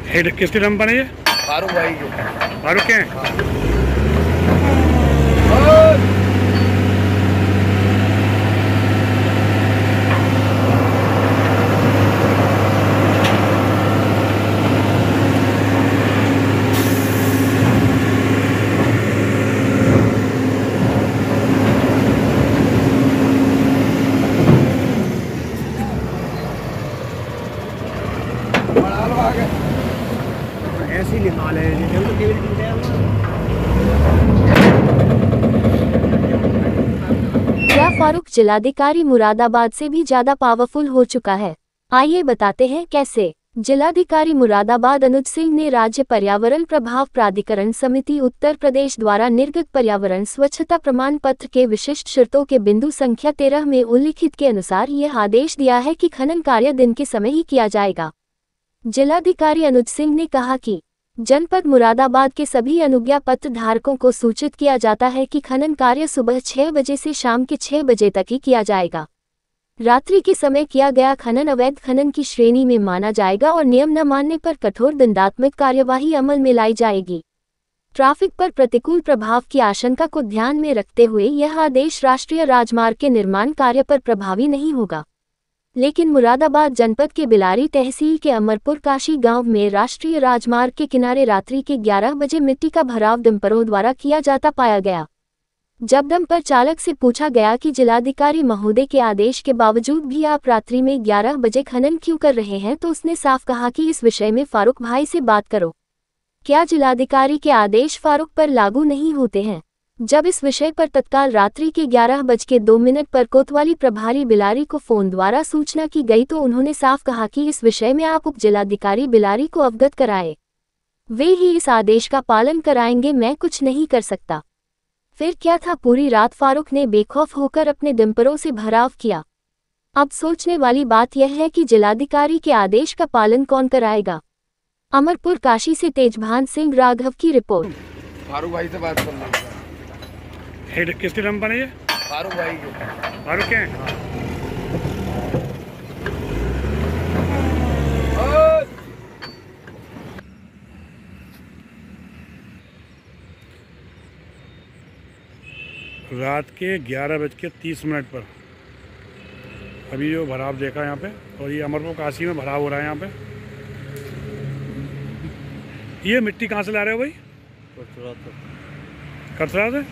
Head किसके दम पर है ये? फारूक भाई के। फारूक के हैं? ऐसी निकाल है क्या फारूक जिलाधिकारी मुरादाबाद से भी ज्यादा पावरफुल हो चुका है? आइए बताते हैं कैसे। जिलाधिकारी मुरादाबाद अनुज सिंह ने राज्य पर्यावरण प्रभाव प्राधिकरण समिति उत्तर प्रदेश द्वारा निर्गत पर्यावरण स्वच्छता प्रमाण पत्र के विशिष्ट शर्तों के बिंदु संख्या 13 में उल्लिखित के अनुसार यह आदेश दिया है कि खनन कार्य दिन के समय ही किया जाएगा। जिलाधिकारी अनुज सिंह ने कहा कि जनपद मुरादाबाद के सभी अनुज्ञा पत्र धारकों को सूचित किया जाता है कि खनन कार्य सुबह 6 बजे से शाम के 6 बजे तक ही किया जाएगा। रात्रि के समय किया गया खनन अवैध खनन की श्रेणी में माना जाएगा और नियम न मानने पर कठोर दंडात्मक कार्यवाही अमल में लाई जाएगी। ट्रैफिक पर प्रतिकूल प्रभाव की आशंका को ध्यान में रखते हुए यह आदेश राष्ट्रीय राजमार्ग के निर्माण कार्य पर प्रभावी नहीं होगा। लेकिन मुरादाबाद जनपद के बिलारी तहसील के अमरपुर काशी गांव में राष्ट्रीय राजमार्ग के किनारे रात्रि के 11 बजे मिट्टी का भराव डंपरों द्वारा किया जाता पाया गया। जब डंपर चालक से पूछा गया कि जिलाधिकारी महोदय के आदेश के बावजूद भी आप रात्रि में 11 बजे खनन क्यों कर रहे हैं, तो उसने साफ कहा कि इस विषय में फारूक भाई से बात करो। क्या जिलाधिकारी के आदेश फारूक पर लागू नहीं होते हैं? जब इस विषय पर तत्काल रात्रि के 11:02 पर कोतवाली प्रभारी बिलारी को फोन द्वारा सूचना की गई तो उन्होंने साफ कहा कि इस विषय में आप उप जिलाधिकारी बिलारी को अवगत कराएं। वे ही इस आदेश का पालन कराएंगे, मैं कुछ नहीं कर सकता। फिर क्या था, पूरी रात फारूक ने बेखौफ होकर अपने डंपरों से भराव किया। अब सोचने वाली बात यह है कि जिलाधिकारी के आदेश का पालन कौन कराएगा। अमरपुर काशी से तेजभान सिंह राघव की रिपोर्ट। फारूक भाई से बात करना। हेड किसके दम पर है ये? फारूक भाई के। फारूक के हैं? रात के 11:30 पर अभी जो भराव देखा यहाँ पे, और ये अमरपुर काशी में भराव हो रहा है यहाँ पे। ये मिट्टी कहाँ से ला रहे हो भाई? कचरा से।